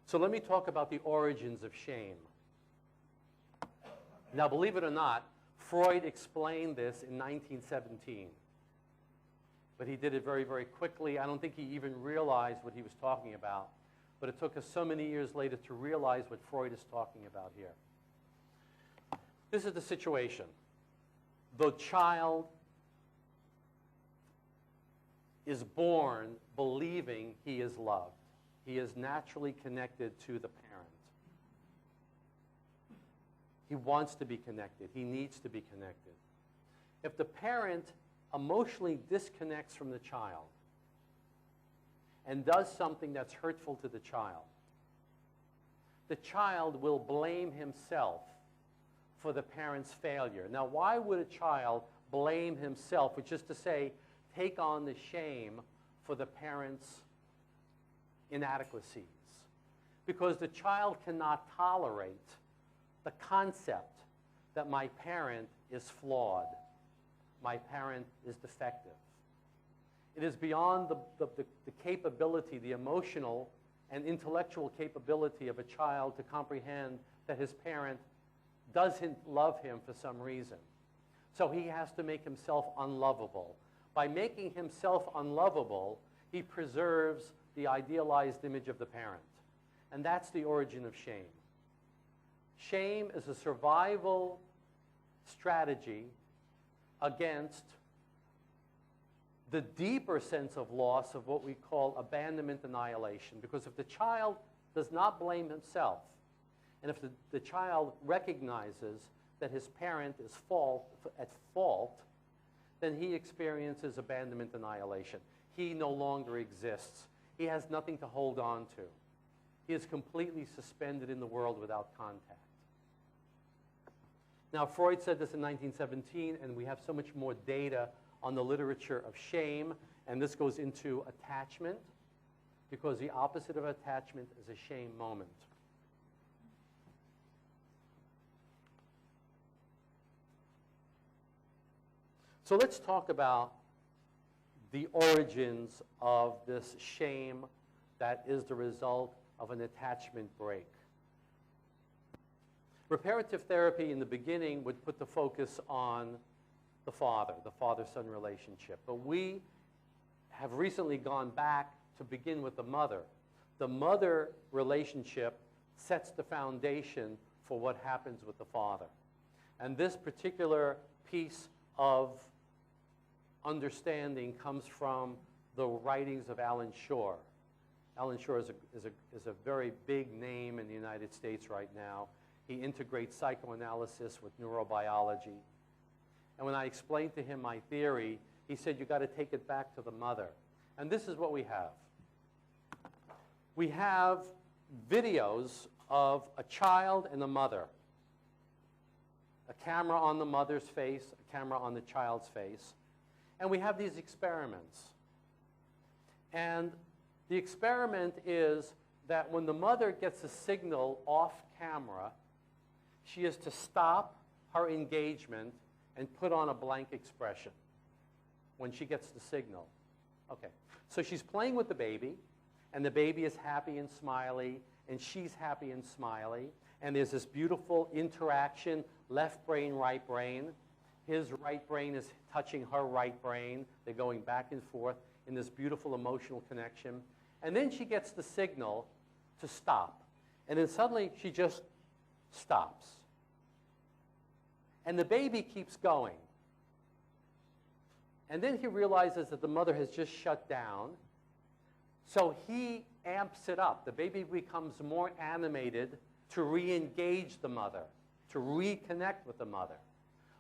So let me talk about the origins of shame. Now, believe it or not, Freud explained this in 1917. But he did it very, very quickly. I don't think he even realized what he was talking about. But it took us so many years later to realize what Freud is talking about here. This is the situation. The child is born believing he is loved. He is naturally connected to the parent. He wants to be connected. He needs to be connected. If the parent emotionally disconnects from the child and does something that's hurtful to the child will blame himself for the parent's failure. Now, why would a child blame himself, which is to say, take on the shame for the parent's inadequacies? Because the child cannot tolerate the concept that my parent is flawed, my parent is defective. It is beyond the capability, the emotional and intellectual capability of a child to comprehend that his parent doesn't love him for some reason. So he has to make himself unlovable. By making himself unlovable, he preserves the idealized image of the parent. And that's the origin of shame. Shame is a survival strategy against the deeper sense of loss of what we call abandonment annihilation. Because if the child does not blame himself, and if the child recognizes that his parent is at fault, then he experiences abandonment annihilation. He no longer exists. He has nothing to hold on to. He is completely suspended in the world without contact. Now, Freud said this in 1917, and we have so much more data on the literature of shame, and this goes into attachment, because the opposite of attachment is a shame moment. So let's talk about the origins of this shame that is the result of an attachment break. Reparative therapy in the beginning would put the focus on the father-son relationship. But we have recently gone back to begin with the mother. The mother relationship sets the foundation for what happens with the father. And this particular piece of understanding comes from the writings of Alan Shore. Alan Shore is a very big name in the United States right now. He integrates psychoanalysis with neurobiology. And when I explained to him my theory, he said, you got to take it back to the mother. And this is what we have. We have videos of a child and a mother. A camera on the mother's face, a camera on the child's face. And we have these experiments. And the experiment is that when the mother gets a signal off camera, she is to stop her engagement and put on a blank expression when she gets the signal. Okay, so she's playing with the baby, and the baby is happy and smiley, and she's happy and smiley, and there's this beautiful interaction, left brain, right brain. His right brain is touching her right brain. They're going back and forth in this beautiful emotional connection. And then she gets the signal to stop. And then suddenly she just stops. And the baby keeps going. And then he realizes that the mother has just shut down. So he amps it up. The baby becomes more animated to re-engage the mother, to reconnect with the mother.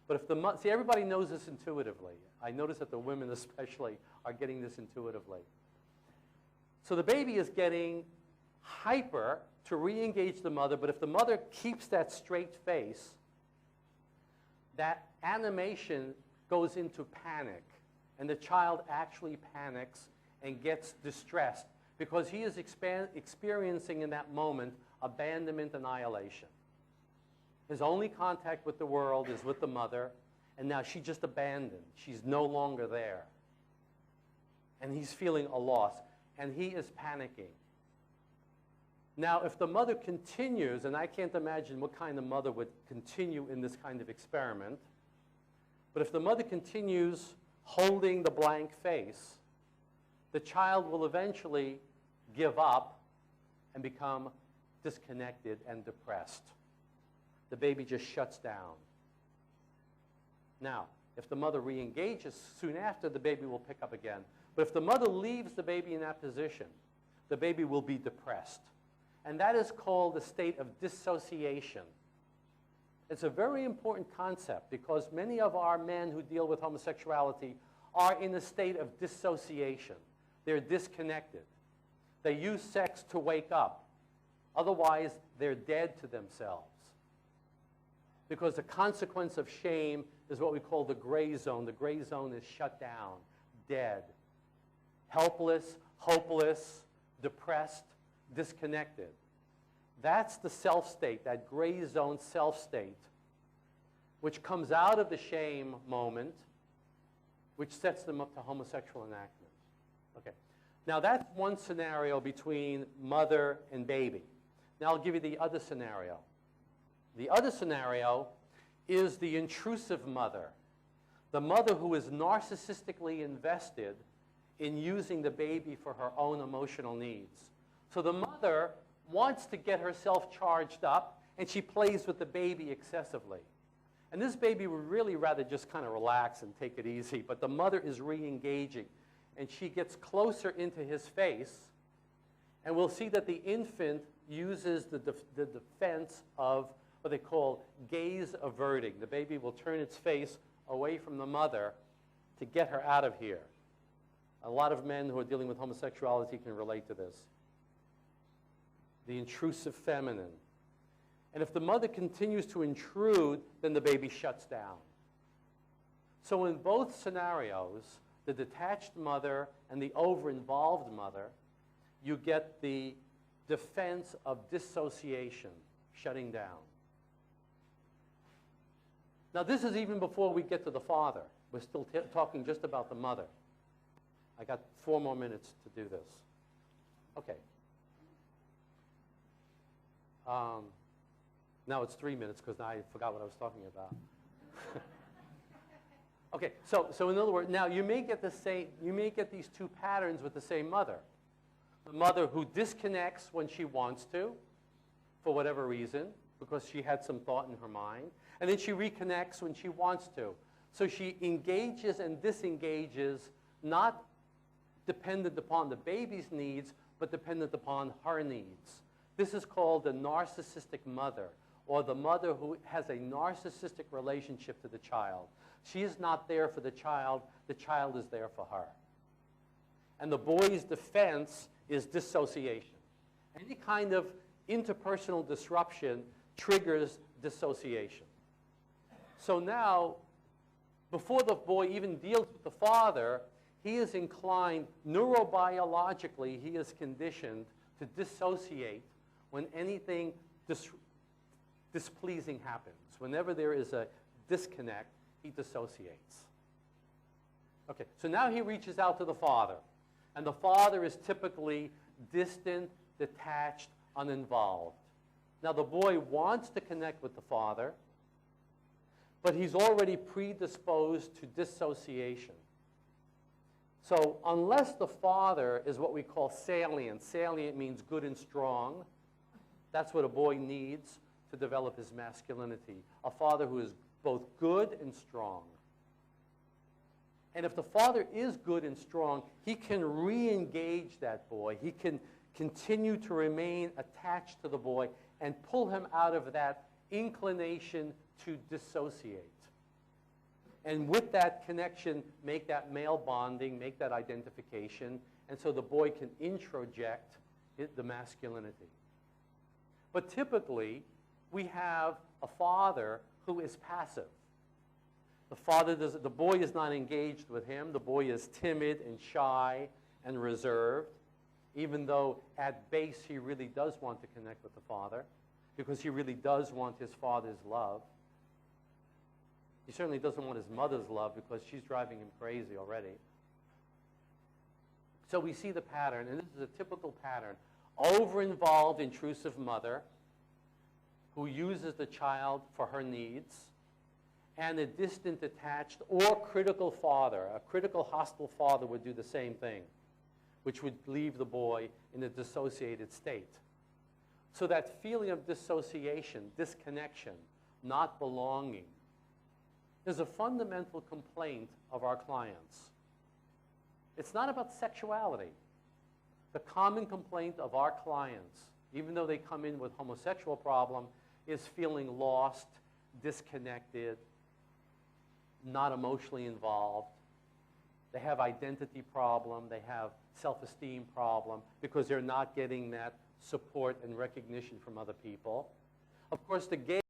But if the mother, see, everybody knows this intuitively. I notice that the women especially are getting this intuitively. So the baby is getting hyper to re-engage the mother, but if the mother keeps that straight face, that animation goes into panic, and the child actually panics and gets distressed because he is experiencing in that moment abandonment annihilation. His only contact with the world is with the mother, and now she just abandoned. She's no longer there. And he's feeling a loss, and he is panicking. Now, if the mother continues, and I can't imagine what kind of mother would continue in this kind of experiment, but if the mother continues holding the blank face, the child will eventually give up and become disconnected and depressed. The baby just shuts down. Now, if the mother re-engages soon after, the baby will pick up again. But if the mother leaves the baby in that position, the baby will be depressed. And that is called a state of dissociation. It's a very important concept because many of our men who deal with homosexuality are in a state of dissociation. They're disconnected. They use sex to wake up. Otherwise, they're dead to themselves. Because the consequence of shame is what we call the gray zone. The gray zone is shut down, dead, helpless, hopeless, depressed, disconnected. That's the self state, that gray zone self state, which comes out of the shame moment, which sets them up to homosexual enactment. Okay. Now that's one scenario between mother and baby. Now I'll give you the other scenario. The other scenario is the intrusive mother, the mother who is narcissistically invested in using the baby for her own emotional needs. So the mother wants to get herself charged up, and she plays with the baby excessively. And this baby would really rather just kind of relax and take it easy, but the mother is re-engaging, and she gets closer into his face, and we'll see that the infant uses the defense of what they call gaze averting. The baby will turn its face away from the mother to get her out of here. A lot of men who are dealing with homosexuality can relate to this. The intrusive feminine. And if the mother continues to intrude, then the baby shuts down. So in both scenarios, the detached mother and the over-involved mother, you get the defense of dissociation, shutting down. Now this is even before we get to the father. We're still talking just about the mother. I got 4 more minutes to do this. Okay. Now it's 3 minutes because now I forgot what I was talking about. Okay, so in other words, now you may get these two patterns with the same mother. The mother who disconnects when she wants to, for whatever reason, because she had some thought in her mind, and then she reconnects when she wants to. So she engages and disengages, not dependent upon the baby's needs, but dependent upon her needs. This is called the narcissistic mother, or the mother who has a narcissistic relationship to the child. She is not there for the child is there for her. And the boy's defense is dissociation. Any kind of interpersonal disruption triggers dissociation. So now, before the boy even deals with the father, he is inclined, neurobiologically, he is conditioned to dissociate when anything displeasing happens. Whenever there is a disconnect, he dissociates. Okay, so now he reaches out to the father. And the father is typically distant, detached, uninvolved. Now the boy wants to connect with the father, but he's already predisposed to dissociation. So unless the father is what we call salient, salient means good and strong, that's what a boy needs to develop his masculinity. A father who is both good and strong. And if the father is good and strong, he can re-engage that boy. He can continue to remain attached to the boy and pull him out of that inclination to dissociate. And with that connection, make that male bonding, make that identification, and so the boy can introject the masculinity. But typically, we have a father who is passive. The boy is not engaged with him. The boy is timid and shy and reserved, even though at base he really does want to connect with the father, because he really does want his father's love. He certainly doesn't want his mother's love because she's driving him crazy already. So we see the pattern, and this is a typical pattern over-involved, intrusive mother who uses the child for her needs, and a distant, attached, or critical father. A critical, hostile father would do the same thing, which would leave the boy in a dissociated state. So that feeling of dissociation, disconnection, not belonging, is a fundamental complaint of our clients. It's not about sexuality. The common complaint of our clients, even though they come in with homosexual problem, is feeling lost, disconnected, not emotionally involved. They have identity problem, they have self-esteem problem because they're not getting that support and recognition from other people. Of course, the gay